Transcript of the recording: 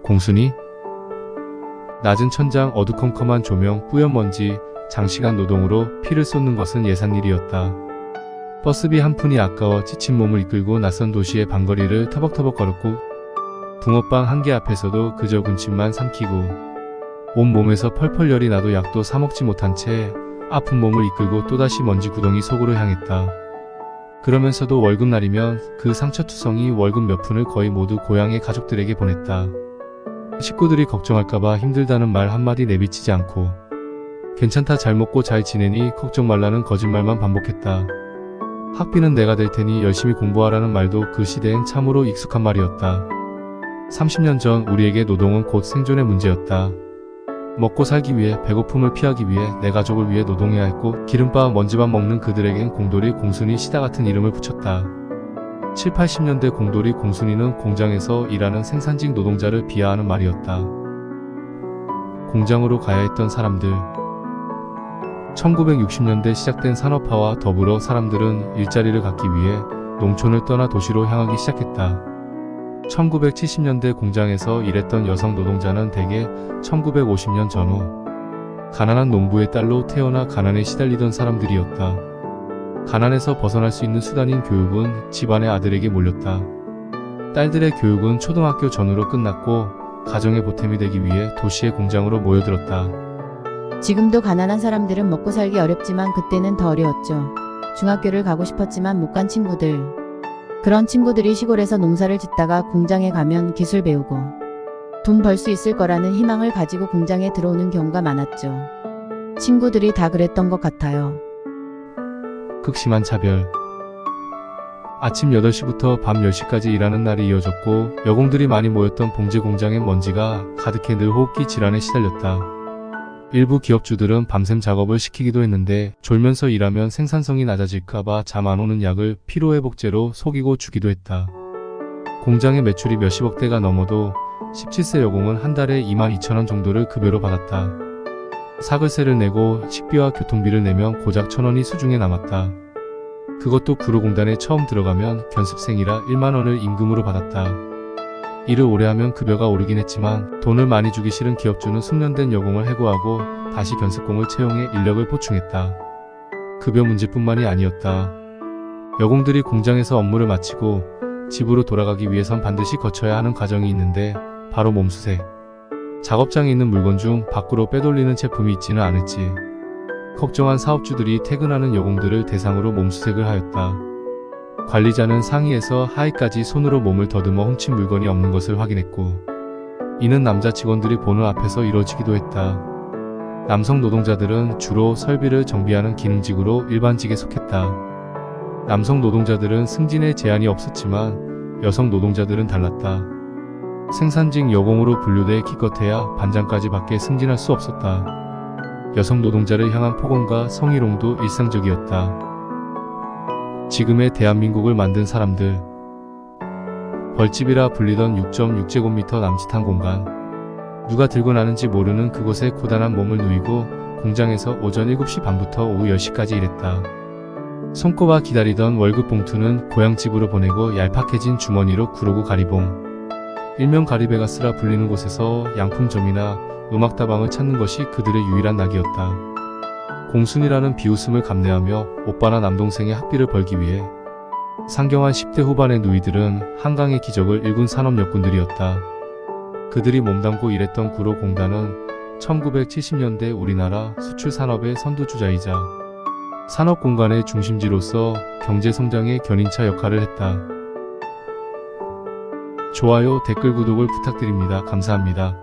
공순이? 낮은 천장, 어두컴컴한 조명, 뿌연 먼지, 장시간 노동으로 피를 쏟는 것은 예산일이었다. 버스비 한 푼이 아까워 지친 몸을 이끌고 낯선 도시의 방거리를 터벅터벅 걸었고 붕어빵 한 개 앞에서도 그저 군침만 삼키고 온몸에서 펄펄 열이 나도 약도 사 먹지 못한 채 아픈 몸을 이끌고 또다시 먼지 구덩이 속으로 향했다. 그러면서도 월급날이면 그 상처투성이 월급 몇 푼을 거의 모두 고향의 가족들에게 보냈다. 식구들이 걱정할까봐 힘들다는 말 한마디 내비치지 않고 괜찮다, 잘 먹고 잘 지내니 걱정 말라는 거짓말만 반복했다. 학비는 내가 댈 테니 열심히 공부하라는 말도 그 시대엔 참으로 익숙한 말이었다. 30년 전 우리에게 노동은 곧 생존의 문제였다. 먹고 살기 위해, 배고픔을 피하기 위해, 내 가족을 위해 노동해야 했고 기름밥 먼지밥 먹는 그들에겐 공돌이, 공순이, 시다 같은 이름을 붙였다. 7, 80년대 공돌이, 공순이는 공장에서 일하는 생산직 노동자를 비하하는 말이었다. 공장으로 가야 했던 사람들. 1960년대 시작된 산업화와 더불어 사람들은 일자리를 갖기 위해 농촌을 떠나 도시로 향하기 시작했다. 1970년대 공장에서 일했던 여성 노동자는 대개 1950년 전후 가난한 농부의 딸로 태어나 가난에 시달리던 사람들이었다. 가난에서 벗어날 수 있는 수단인 교육은 집안의 아들에게 몰렸다. 딸들의 교육은 초등학교 전후로 끝났고 가정의 보탬이 되기 위해 도시의 공장으로 모여들었다. 지금도 가난한 사람들은 먹고 살기 어렵지만 그때는 더 어려웠죠. 중학교를 가고 싶었지만 못 간 친구들. 그런 친구들이 시골에서 농사를 짓다가 공장에 가면 기술 배우고 돈 벌 수 있을 거라는 희망을 가지고 공장에 들어오는 경우가 많았죠. 친구들이 다 그랬던 것 같아요. 극심한 차별. 아침 8시부터 밤 10시까지 일하는 날이 이어졌고 여공들이 많이 모였던 봉제 공장엔 먼지가 가득해 늘 호흡기 질환에 시달렸다. 일부 기업주들은 밤샘 작업을 시키기도 했는데 졸면서 일하면 생산성이 낮아질까봐 잠 안 오는 약을 피로회복제로 속이고 주기도 했다. 공장의 매출이 몇십억대가 넘어도 17세 여공은 한 달에 22,000원 정도를 급여로 받았다. 사글세를 내고 식비와 교통비를 내면 고작 1,000원이 수중에 남았다. 그것도 구로공단에 처음 들어가면 견습생이라 1만원을 임금으로 받았다. 일을 오래 하면 급여가 오르긴 했지만 돈을 많이 주기 싫은 기업주는 숙련된 여공을 해고하고 다시 견습공을 채용해 인력을 보충했다. 급여 문제뿐만이 아니었다. 여공들이 공장에서 업무를 마치고 집으로 돌아가기 위해선 반드시 거쳐야 하는 과정이 있는데 바로 몸수색. 작업장에 있는 물건 중 밖으로 빼돌리는 제품이 있지는 않을지 걱정한 사업주들이 퇴근하는 여공들을 대상으로 몸수색을 하였다. 관리자는 상의에서 하의까지 손으로 몸을 더듬어 훔친 물건이 없는 것을 확인했고 이는 남자 직원들이 보는 앞에서 이뤄지기도 했다. 남성 노동자들은 주로 설비를 정비하는 기능직으로 일반직에 속했다. 남성 노동자들은 승진에 제한이 없었지만 여성 노동자들은 달랐다. 생산직 여공으로 분류돼 기껏해야 반장까지 밖에 승진할 수 없었다. 여성 노동자를 향한 폭언과 성희롱도 일상적이었다. 지금의 대한민국을 만든 사람들. 벌집이라 불리던 6.6제곱미터 남짓한 공간. 누가 들고 나는지 모르는 그곳에 고단한 몸을 누이고 공장에서 오전 7시 반부터 오후 10시까지 일했다. 손꼽아 기다리던 월급 봉투는 고향집으로 보내고 얄팍해진 주머니로 구로구 가리봉. 일명 가리베가스라 불리는 곳에서 양품점이나 음악다방을 찾는 것이 그들의 유일한 낙이었다. 공순이라는 비웃음을 감내하며 오빠나 남동생의 학비를 벌기 위해 상경한 10대 후반의 누이들은 한강의 기적을 일군 산업역군들이었다. 그들이 몸담고 일했던 구로공단은 1970년대 우리나라 수출산업의 선두주자이자 산업공간의 중심지로서 경제성장의 견인차 역할을 했다. 좋아요, 댓글, 구독을 부탁드립니다. 감사합니다.